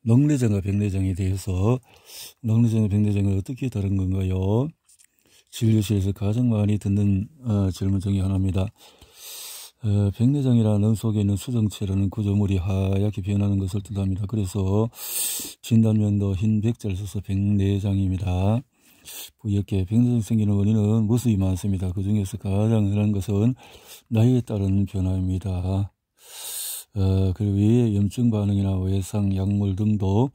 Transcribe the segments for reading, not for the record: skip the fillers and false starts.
녹내장과 백내장에 대해서 녹내장과 백내장은 어떻게 다른 건가요? 진료실에서 가장 많이 듣는 질문 중에 하나입니다. 백내장이라는 속에 있는 수정체라는 구조물이 하얗게 변하는 것을 뜻합니다. 그래서 진단명도 흰 백자를 써서 백내장입니다. 이렇게 백내장 생기는 원인은 무수히 많습니다. 그 중에서 가장 흔한 것은 나이에 따른 변화입니다. 그리고 위에 염증 반응이나 외상, 약물 등도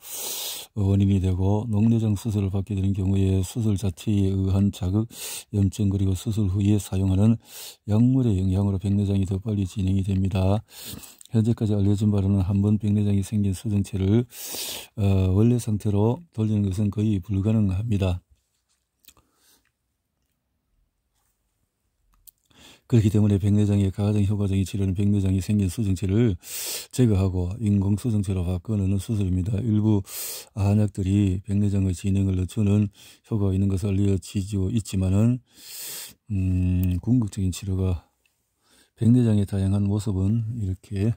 원인이 되고, 녹내장 수술을 받게 되는 경우에 수술 자체에 의한 자극, 염증, 그리고 수술 후에 사용하는 약물의 영향으로 백내장이 더 빨리 진행이 됩니다. 현재까지 알려진 바로는 한 번 백내장이 생긴 수정체를 원래 상태로 돌리는 것은 거의 불가능합니다. 그렇기 때문에 백내장의 가장 효과적인 치료는 백내장이 생긴 수정체를 제거하고 인공수정체로 바꾸는 수술입니다. 일부 안약들이 백내장의 진행을 늦추는 효과가 있는 것을 알려지고 있지만은 궁극적인 치료가 백내장의 다양한 모습은 이렇게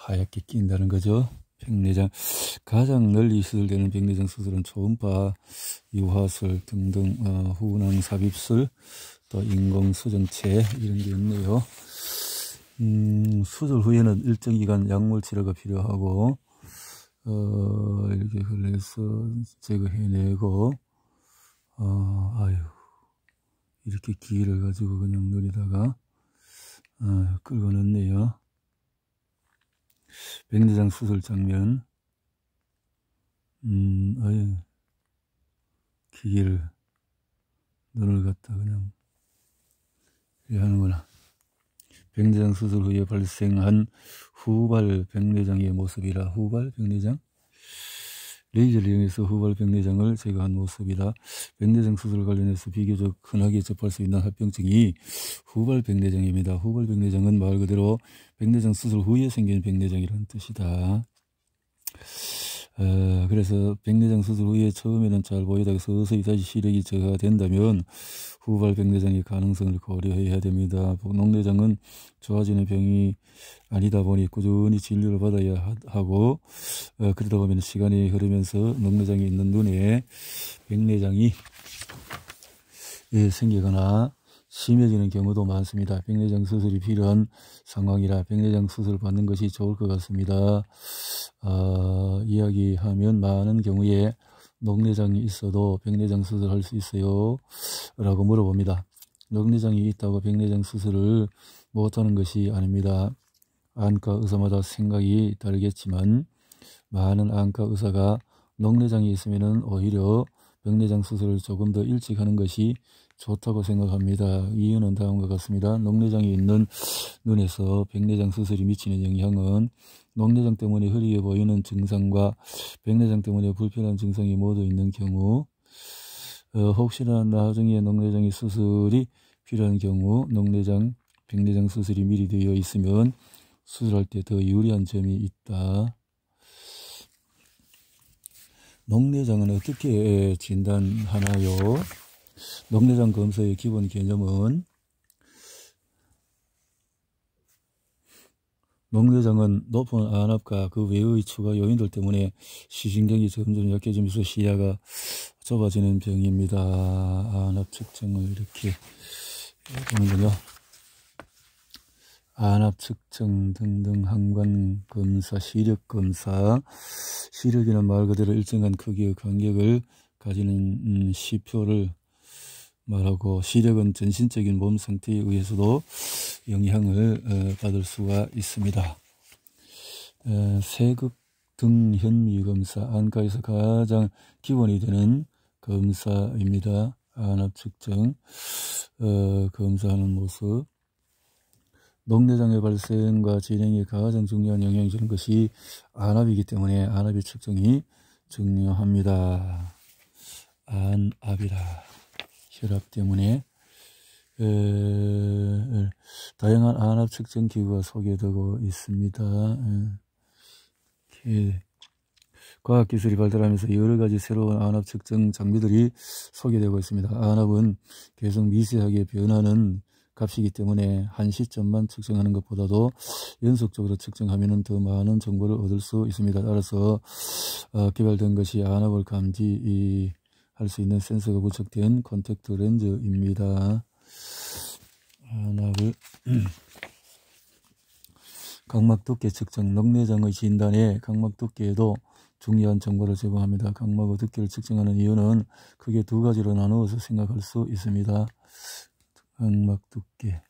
하얗게 낀다는 거죠. 백내장, 가장 널리 시술되는 백내장 수술은 초음파, 유화술 등등 후낭 삽입술, 또 인공수정체 이런 게 있네요. 수술 후에는 일정 기간 약물 치료가 필요하고 이렇게 흘려서 제거해내고 이렇게 기를 가지고 그냥 누리다가 끌고 넣네요. 백내장 수술 장면. 기계를 눈을 갖다 그냥 하는구나. 백내장 수술 후에 발생한 후발 백내장의 모습이라. 후발 백내장? 레이저를 이용해서 후발 백내장을 제거한 모습이라. 백내장 수술 관련해서 비교적 흔하게 접할 수 있는 합병증이 후발 백내장입니다. 후발 백내장은 말 그대로 백내장 수술 후에 생긴 백내장이라는 뜻이다. 그래서 백내장 수술 후에 처음에는 잘 보이다가 서서히 다시 시력이 저하가 된다면 후발 백내장의 가능성을 고려해야 됩니다. 녹내장은 좋아지는 병이 아니다 보니 꾸준히 진료를 받아야 하고, 그러다 보면 시간이 흐르면서 녹내장이 있는 눈에 백내장이 생기거나 심해지는 경우도 많습니다. 백내장 수술이 필요한 상황이라 백내장 수술을 받는 것이 좋을 것 같습니다. 이야기하면 많은 경우에 녹내장이 있어도 백내장 수술할 수 있어요? 라고 물어봅니다. 녹내장이 있다고 백내장 수술을 못하는 것이 아닙니다. 안과 의사마다 생각이 다르겠지만 많은 안과 의사가 녹내장이 있으면 오히려 백내장 수술을 조금 더 일찍 하는 것이 좋다고 생각합니다. 이유는 다음과 같습니다. 녹내장이 있는 눈에서 백내장 수술이 미치는 영향은 녹내장 때문에 흐리게 보이는 증상과 백내장 때문에 불편한 증상이 모두 있는 경우, 혹시나 나중에 녹내장의 수술이 필요한 경우 백내장 수술이 미리 되어 있으면 수술할 때 더 유리한 점이 있다. 녹내장은 어떻게 진단하나요? 녹내장 검사의 기본 개념은 녹내장은 높은 안압과 그 외의 추가 요인들 때문에 시신경이 점점 약해지면서 시야가 좁아지는 병입니다. 안압 측정을 이렇게 보는군요. 안압 측정 등등 항관 검사, 시력 검사. 시력이란 말 그대로 일정한 크기의 간격을 가지는 시표를 말하고, 시력은 전신적인 몸 상태에 의해서도 영향을 받을 수가 있습니다. 세극 등 현미 검사, 안과에서 가장 기본이 되는 검사입니다. 안압 측정 검사하는 모습. 녹내장의 발생과 진행에 가장 중요한 영향을 주는 것이 안압이기 때문에 안압의 측정이 중요합니다. 안압이라. 혈압 때문에 다양한 안압 측정 기구가 소개되고 있습니다. 과학기술이 발달하면서 여러가지 새로운 안압 측정 장비들이 소개되고 있습니다. 안압은 계속 미세하게 변하는 값이기 때문에 한 시점만 측정하는 것보다도 연속적으로 측정하면 더 많은 정보를 얻을 수 있습니다. 따라서 개발된 것이 안압을 감지할 수 있는 센서가 부착된 콘택트 렌즈입니다. 안압을 각막 두께 측정, 녹내장의 진단에 각막 두께에도 중요한 정보를 제공합니다. 각막의 두께를 측정하는 이유는 크게 두 가지로 나누어서 생각할 수 있습니다. 각막 두께.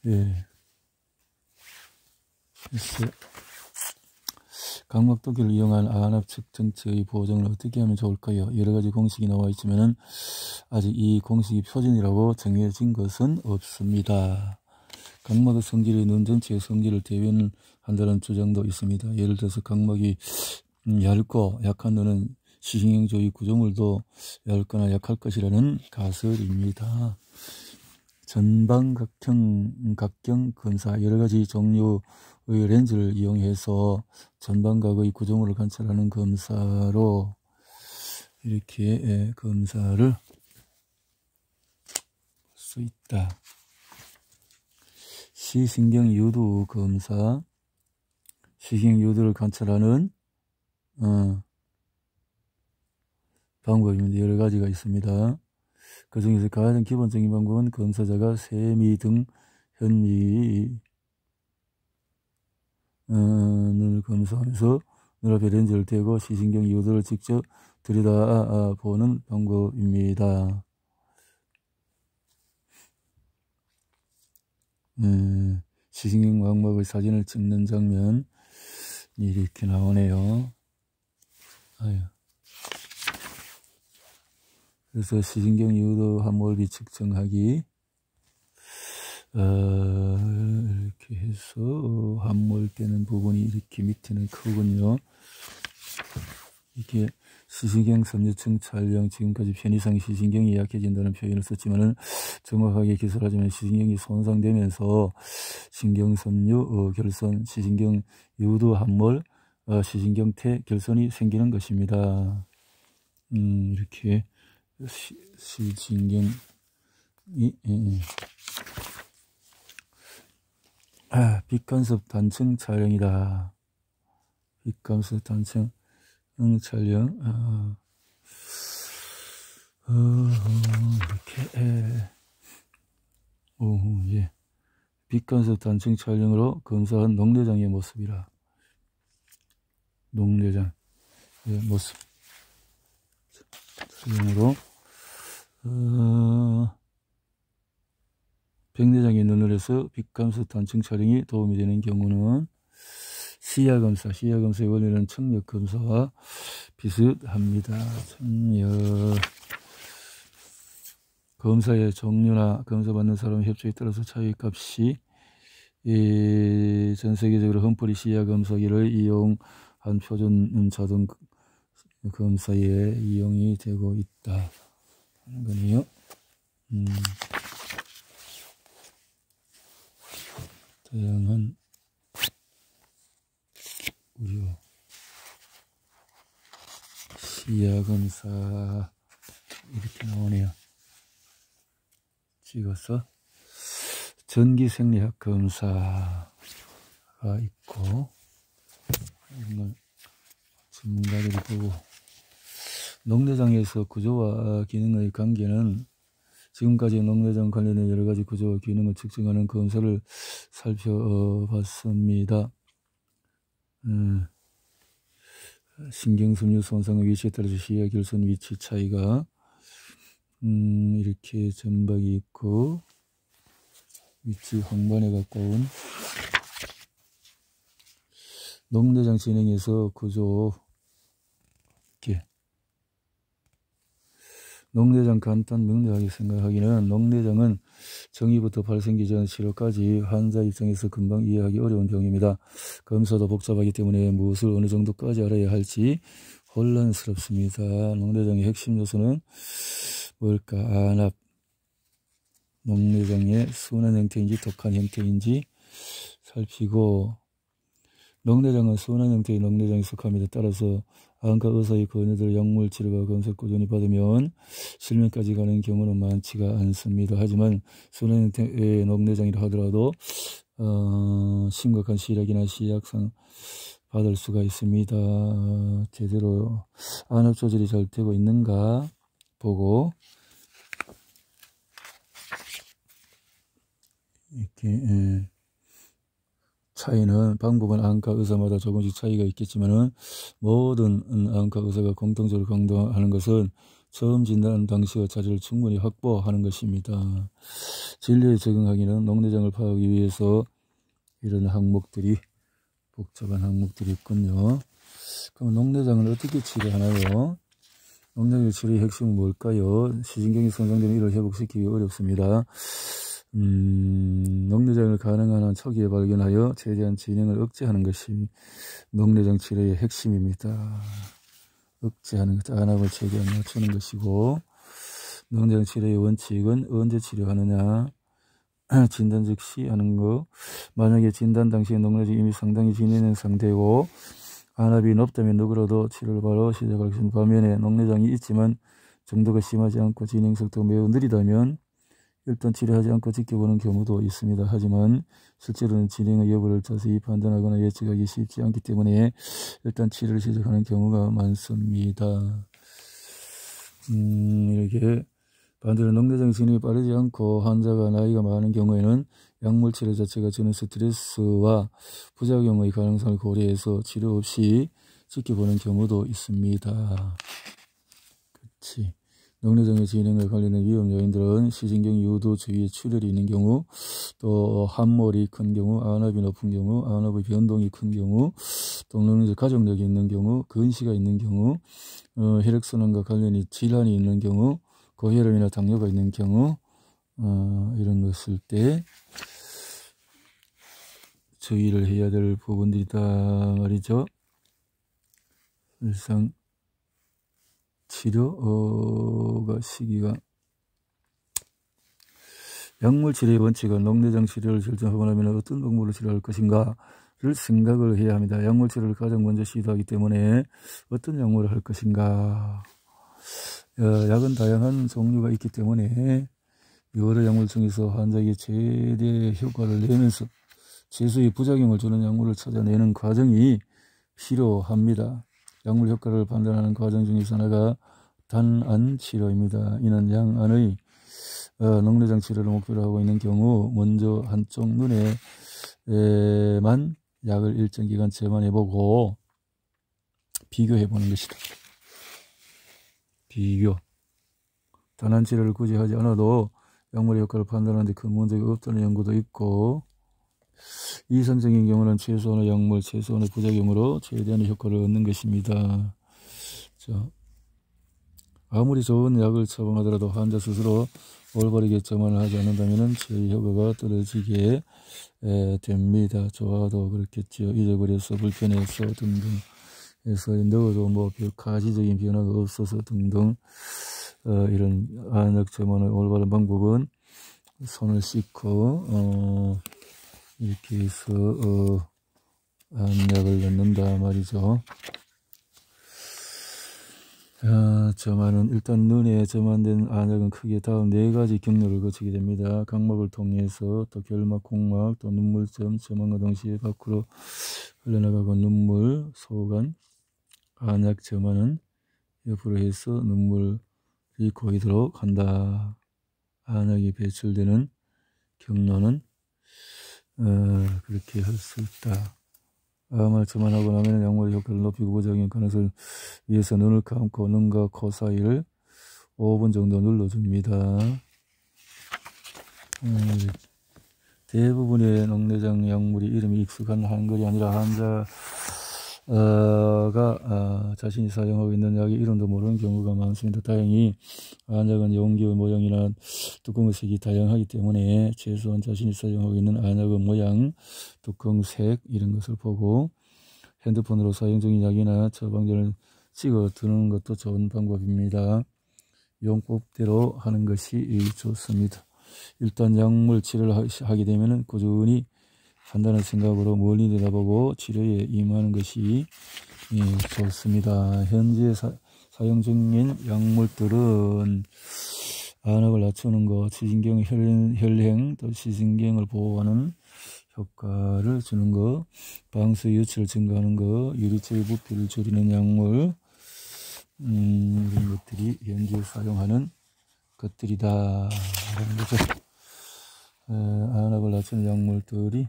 예. 그래서 각막 두께를 이용한 안압 측정체의 보정을 어떻게 하면 좋을까요? 여러 가지 공식이 나와 있지만은 아직 이 공식이 표준이라고 정해진 것은 없습니다. 각막의 성질이 눈 전체의 성질을 대변한다는 주장도 있습니다. 예를 들어서 각막이 얇고 약한 눈은 시신경 조위 구조물도 얇거나 약할 것이라는 가설입니다. 전방각형 검사, 여러가지 종류의 렌즈를 이용해서 전방각의 구조물을 관찰하는 검사로 이렇게 검사를 할 수 있다. 시신경 유두 검사, 시신경 유두를 관찰하는 방법입니다. 여러 가지가 있습니다. 그 중에서 가장 기본적인 방법은 검사자가 세미 등 현미 눈을 검사하면서 눈앞에 렌즈를 대고 시신경 유두를 직접 들여다보는 방법입니다. 시신경 망막의 사진을 찍는 장면 이렇게 나오네요. 그래서 시신경 유도 함몰비 측정하기 이렇게 해서 함몰되는 부분이 이렇게 밑에는 크군요. 이게 시신경 섬유층 촬영, 지금까지 편의상 시신경이 약해진다는 표현을 썼지만은 정확하게 기술하자면 시신경이 손상되면서 신경섬유 결손, 시신경 유두 함몰, 시신경태 결손이 생기는 것입니다. 이렇게 시신경이 빛간섭 단층 촬영이다. 빛간섭 단층 촬영 이렇게 예. 빛간섭 단층 촬영으로 검사한 녹내장의 모습이라. 녹내장 모습 촬영으로 백내장의 눈을 해서 빛간섭 단층 촬영이 도움이 되는 경우는 시야검사, 시야검사의 원리는 청력검사와 비슷합니다. 청력 검사의 종류나 검사받는 사람의 협조에 따라서 차이값이 전 세계적으로 험프리 시야검사기를 이용한 표준 자동 검사에 이용이 되고 있다 하는 거네요. 다양한 우려 시야검사 이렇게 나오네요. 찍어서 전기생리학 검사가 있고 이런 걸 전문가들이 보고 녹내장에서 구조와 기능의 관계는 지금까지 녹내장 관련된 여러가지 구조와 기능을 측정하는 검사를 살펴봤습니다. 신경섬유 손상의 위치에 따라서 시야 결손 위치 차이가 이렇게 점박이 있고 위치 황반에 가까운 녹내장 진행에서 구조 이렇게 녹내장 간단 명료하게 생각하기는 녹내장은 정의부터 발생기 전 치료까지 환자 입장에서 금방 이해하기 어려운 병입니다. 검사도 복잡하기 때문에 무엇을 어느 정도까지 알아야 할지 혼란스럽습니다. 녹내장의 핵심 요소는 뭘까? 안압, 녹내장의 순한 형태인지 독한 형태인지 살피고 녹내장은 순환 형태의 녹내장에 속합니다. 따라서 안과 의사의 권유대로 약물 치료와 검사를 꾸준히 받으면 실명까지 가는 경우는 많지가 않습니다. 하지만 순환 형태의 녹내장이라 하더라도 심각한 시력이나 시약상 받을 수가 있습니다. 제대로 안압 조절이 잘 되고 있는가 보고 이렇게 차이는 방법은 안과 의사마다 조금씩 차이가 있겠지만은 모든 안과 의사가 공통적으로 강조하는 것은 처음 진단 당시의 자료를 충분히 확보하는 것입니다. 진료에 적응하기는 녹내장을 파악하기 위해서 이런 항목들이 복잡한 항목들이 있군요. 그럼 녹내장을 어떻게 치료하나요? 녹내장 치료의 핵심은 뭘까요? 시진경이 손상되면 이를 회복시키기 어렵습니다. 녹내장을 가능한 한 초기에 발견하여 최대한 진행을 억제하는 것이 녹내장 치료의 핵심입니다. 억제하는 것, 안압을 최대한 낮추는 것이고, 녹내장 치료의 원칙은 언제 치료하느냐, 진단 즉시 하는 거. 만약에 진단 당시에 녹내장이 이미 상당히 진행된 상태고 안압이 높다면 누구라도 치료를 바로 시작할 수 있는 반면에 녹내장이 있지만 정도가 심하지 않고 진행 속도가 매우 느리다면 일단 치료하지 않고 지켜보는 경우도 있습니다. 하지만 실제로는 진행의 여부를 자세히 판단하거나 예측하기 쉽지 않기 때문에 일단 치료를 시작하는 경우가 많습니다. 이렇게 반대로 녹내장 진행이 빠르지 않고 환자가 나이가 많은 경우에는 약물 치료 자체가 주는 스트레스와 부작용의 가능성을 고려해서 치료 없이 지켜보는 경우도 있습니다. 그렇지. 녹내장의 진행과 관련된 위험 요인들은 시진경 유도 주위에 출혈이 있는 경우, 또 함몰이 큰 경우, 안압이 높은 경우, 안압의 변동이 큰 경우, 또 녹내장 가족력이 있는 경우, 근시가 있는 경우, 혈액순환과 관련이 질환이 있는 경우, 고혈압이나 당뇨가 있는 경우, 이런 것일 때 주의를 해야 될 부분들이다 말이죠. 일상 치료가 시기가 약물 치료의 원칙은 녹내장 치료를 결정하고 나면 어떤 방법으로 치료할 것인가를 생각을 해야 합니다. 약물 치료를 가장 먼저 시도하기 때문에 어떤 약물을 할 것인가. 약은 다양한 종류가 있기 때문에 여러 약물 중에서 환자에게 최대 효과를 내면서 최소의 부작용을 주는 약물을 찾아내는 과정이 필요합니다. 약물 효과를 판단하는 과정 중에서 하나가 단안 치료입니다. 이는 양안의 녹내장 치료를 목표로 하고 있는 경우 먼저 한쪽 눈에만 약을 일정 기간 재만해보고 비교해보는 것이다. 비교. 단안 치료를 굳이 하지 않아도 약물의 효과를 판단하는데 큰 문제가 없다는 연구도 있고, 이상적인 경우는 최소한의 약물, 최소한의 부작용으로 최대한의 효과를 얻는 것입니다. 자, 아무리 좋은 약을 처방하더라도 환자 스스로 올바르게 처방을 하지 않는다면 치료의 효과가 떨어지게 됩니다. 좋아도 그렇겠죠. 잊어버려서 불편해서 등등 해서 넣어도 뭐 가시적인 변화가 없어서 등등 이런 안약 처방의 올바른 방법은 손을 씻고 이렇게 해서 안약을 넣는다 말이죠. 점안은 일단 눈에 점안된 안약은 크게 다음 4가지 경로를 거치게 됩니다. 각막을 통해서 또 결막, 공막, 또 눈물점, 점안과 동시에 밖으로 흘러나가고 눈물, 소간, 안약 점안은 옆으로 해서 눈물이 고이도록 한다. 안약이 배출되는 경로는 그렇게 할 수 있다. 암을 점안하고 나면 약물의 효과를 높이고 부작용 가능성을 위해서 눈을 감고 눈과 코 사이를 5분 정도 눌러줍니다. 대부분의 녹내장 약물이 이름이 익숙한 한글이 아니라 환자가 자신이 사용하고 있는 약의 이름도 모르는 경우가 많습니다. 다행히 안약은 용기의 모양이나 뚜껑의 색이 다양하기 때문에 최소한 자신이 사용하고 있는 안약의 모양, 뚜껑 색 이런 것을 보고 핸드폰으로 사용 중인 약이나 처방전을 찍어 두는 것도 좋은 방법입니다. 용법대로 하는 것이 좋습니다. 일단 약물 치료를 하게 되면 꾸준히 한다는 생각으로 멀리 내다보고 치료에 임하는 것이 좋습니다. 현재 사용 중인 약물들은 안압을 낮추는 것, 시신경 혈행, 또 시신경을 보호하는 효과를 주는 것, 방수 유출을 증가하는 것, 유리체의 부피를 줄이는 약물, 이런 것들이 현재 사용하는 것들이다 라는 거죠. 안압을 낮추는 약물들이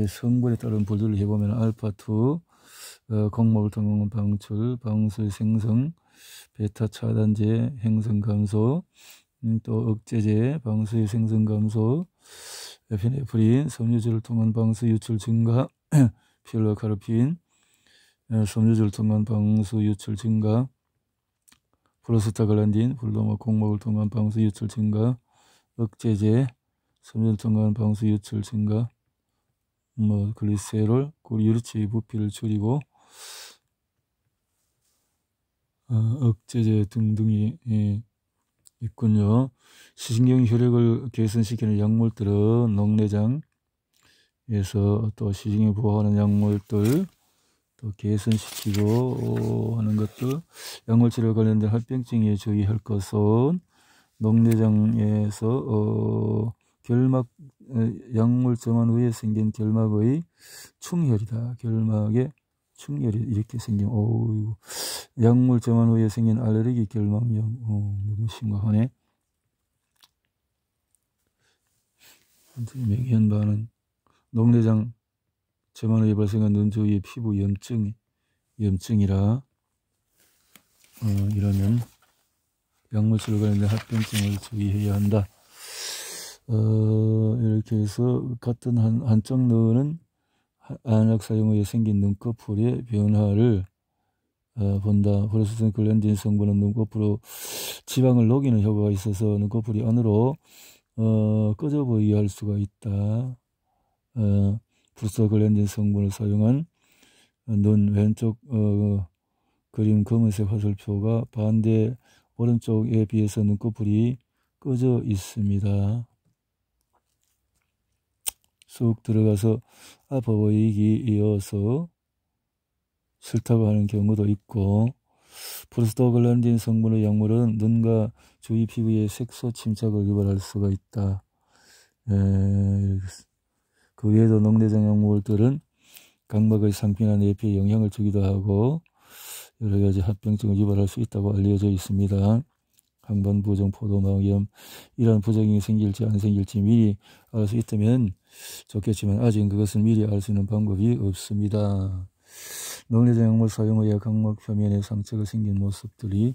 성분에 따른 분류를 해보면 알파2, 곡목을 통한 방출, 방수의 생성, 베타 차단제 행성 감소, 또 억제제, 방수의 생성 감소, 에피네프린, 섬유질을 통한 방수 유출 증가, 필로카르핀, 섬유질을 통한 방수 유출 증가, 프로스타글란딘, 불로모 곡목을 통한 방수 유출 증가, 억제제, 섬유질을 통한 방수 유출 증가, 글리세롤, 유리체의 부피를 줄이고, 억제제 등등이 있군요. 시신경 혈액을 개선시키는 약물들은 녹내장에서 또 시신경을 보호하는 약물들 또 개선시키고 하는 것들, 약물 치료 관련된 합병증에 주의할 것은 녹내장에서 결막 약물 점화 후에 생긴 결막의 충혈이다. 결막에 충혈이 이렇게 생긴, 약물 점화 후에 생긴 알레르기 결막염, 너무 심각하네. 맥현반은 녹내장 점화 후에 발생한 눈 주위의 피부 염증이라, 이러면 약물 치료 관련된 합병증을 주의해야 한다. 이렇게 해서 같은 한쪽 눈은 안약 사용 후에 생긴 눈꺼풀의 변화를 본다. 프로스탄 글랜딘 성분은 눈꺼풀로 지방을 녹이는 효과가 있어서 눈꺼풀이 안으로 꺼져 보이게 할 수가 있다. 프로스타글랜딘 성분을 사용한 눈 왼쪽 그림 검은색 화살표가 반대 오른쪽에 비해서 눈꺼풀이 꺼져 있습니다. 쑥 들어가서 아파 보이기 이어서 싫다고 하는 경우도 있고, 프로스타글란딘 성분의 약물은 눈과 주위 피부에 색소 침착을 유발할 수가 있다. 그 외에도 녹내장 약물들은 각막의 상피나 내피에 영향을 주기도 하고 여러 가지 합병증을 유발할 수 있다고 알려져 있습니다. 항반 부종, 포도막염, 이러한 부작용이 생길지 안 생길지 미리 알 수 있다면 좋겠지만 아직은 그것은 미리 알 수 있는 방법이 없습니다. 녹내장 약물 사용 후에 각막 표면에 상처가 생긴 모습들이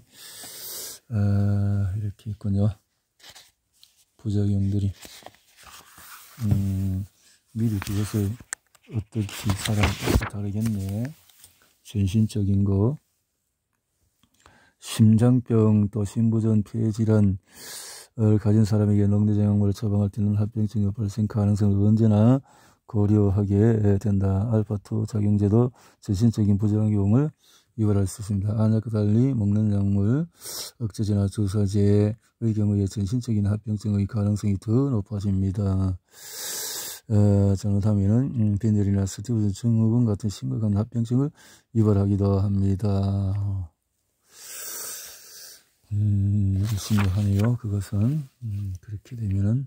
이렇게 있군요. 부작용들이 미리 그것을 어떨지 사람에 따라 다르겠네. 전신적인 거, 심장병 또 심부전 폐질환을 가진 사람에게 녹내장 약물을 처방할 때는 합병증의 발생 가능성을 언제나 고려하게 된다. 알파2 작용제도 전신적인 부작용을 유발할 수 있습니다. 안약과 달리 먹는 약물, 억제제나 주사제의 경우에 전신적인 합병증의 가능성이 더 높아집니다. 잘못하면은 빈혈이나 스티브슨 증후군 같은 심각한 합병증을 유발하기도 합니다. 심각하네요. 그것은 그렇게 되면은